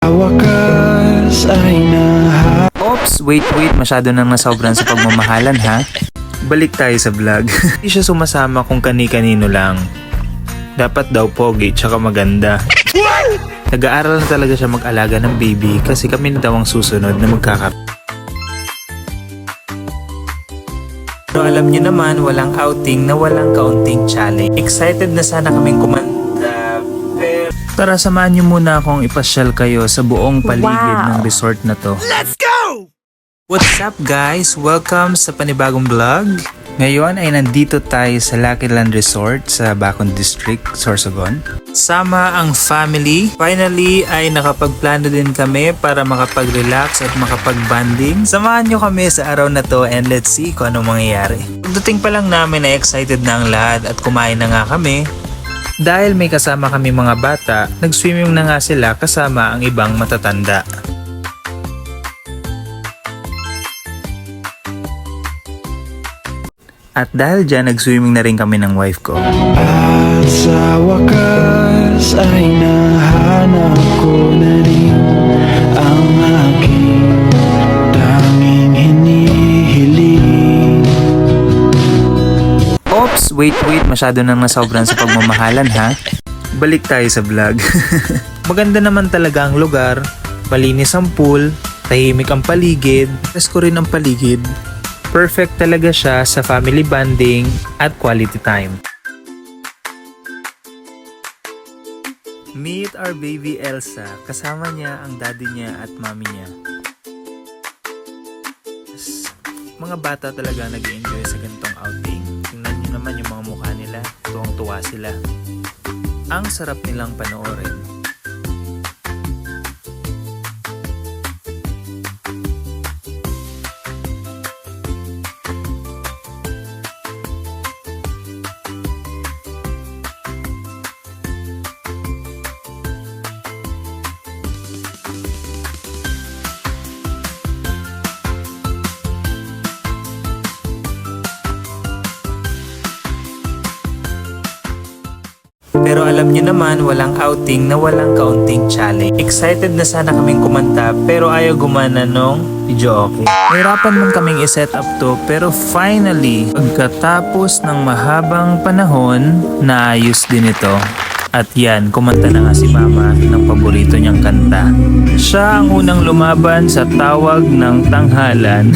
Wakas ay Oops, wait, masyado nang nasobran sa pagmamahalan ha. Balik tayo sa vlog. Hindi siya sumasama kung kani-kanino lang. Dapat daw pogi tsaka maganda. Nag-aaral na talaga siya mag-alaga ng baby kasi kami na daw ang susunod na magkakaroon. Pero alam niyo naman, walang outing na walang kaunting challenge. Excited na sana kaming kumanta, pero tara samahan niyo muna akong ipasyal kayo sa buong paligid ng resort na to. Let's go! What's up guys? Welcome sa panibagong vlog. Ngayon ay nandito tayo sa Lucky Land Resort sa Bacon District, Sorsogon. Sama ang family. Finally ay nakapagplano din kami para makapag-relax at makapag-banding. Samahan nyo kami sa araw na to and let's see kung anong mangyayari. Pagdating pa lang namin ay excited na ang lahat at kumain na nga kami. Dahil may kasama kami mga bata, nag-swimming na nga sila kasama ang ibang matatanda. At dahil dyan, nag-swimming na rin kami ng wife ko. At sa wakas ay nahanap ko na rin ang aking tanging hinihiling. Oops, wait, masyado nang nasobran sa pagmamahalan ha. Balik tayo sa vlog. Maganda naman talaga ang lugar, malinis ang pool, tahimik ang paligid, presko rin ang paligid. Perfect talaga siya sa family bonding at quality time. Meet our baby Elsa. Kasama niya ang daddy niya at mommy niya. Mga bata talaga nag-enjoy sa ganitong outing. Tingnan niyo naman yung mga mukha nila. Tuwang-tuwa sila. Ang sarap nilang panoorin. Pero alam niyo naman, walang outing na walang kaunting challenge. Excited na sana kaming kumanta pero ayaw gumana nung video okay. Nahirapan man kaming i-set up to pero finally, pagkatapos ng mahabang panahon, naayos din ito. At yan, kumanta na nga si Mama ng paborito niyang kanta. Siya ang unang lumaban sa tawag ng tanghalan.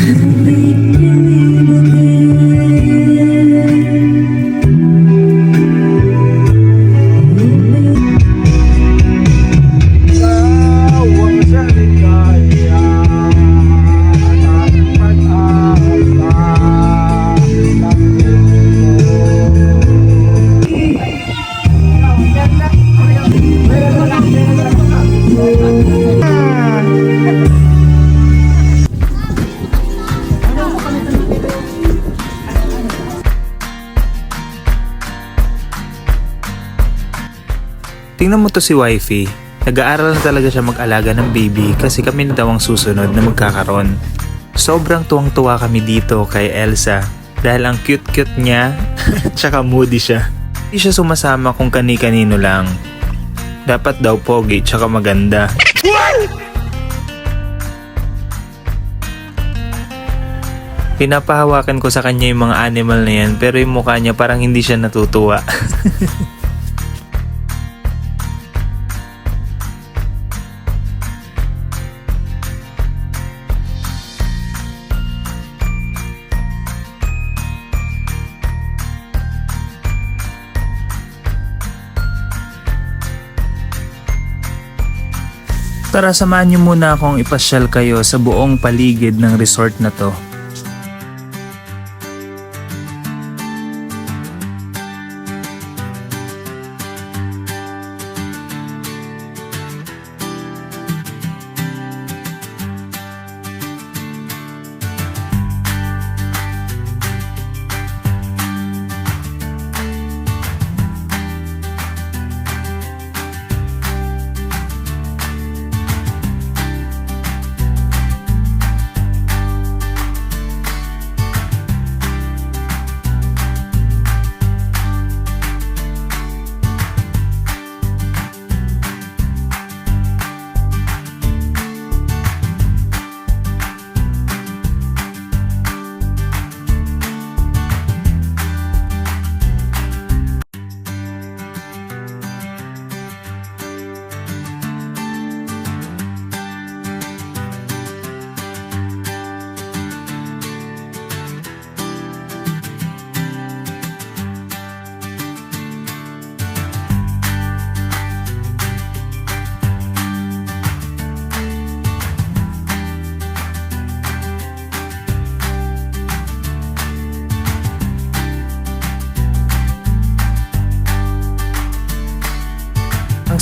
Tingnan mo to si wifey. Nag-aaral na talaga siya mag-alaga ng baby kasi kami na daw ang susunod na magkakaroon. Sobrang tuwang-tuwa kami dito kay Elsa dahil ang cute-cute niya tsaka moody siya. Hindi siya sumasama kung kani-kanino lang. Dapat daw pogi tsaka maganda. Pinapahawakan ko sa kanya yung mga animal na yan pero yung mukha niya parang hindi siya natutuwa. Tara samahan niyo muna akong ipasyal kayo sa buong paligid ng resort na to.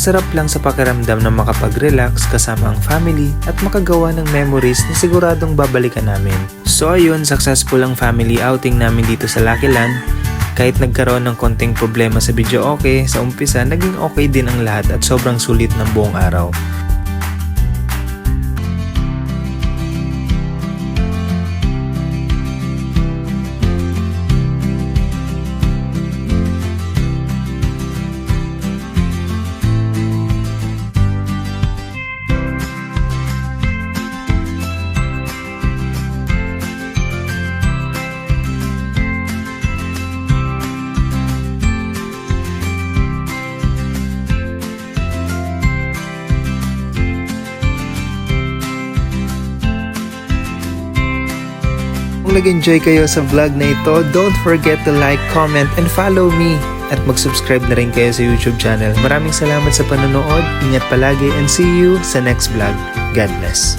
sarap lang sa pakiramdam na makapag-relax kasama ang family at makagawa ng memories na siguradong babalikan namin. So ayun, successful ang family outing namin dito sa Lucky Land. Kahit nagkaroon ng konting problema sa video okay, sa umpisa naging okay din ang lahat at sobrang sulit ng buong araw. Kung nag-enjoy kayo sa vlog na ito, don't forget to like, comment, and follow me. At mag-subscribe na rin kayo sa YouTube channel. Maraming salamat sa panonood, ingat palagi, and see you sa next vlog. God bless.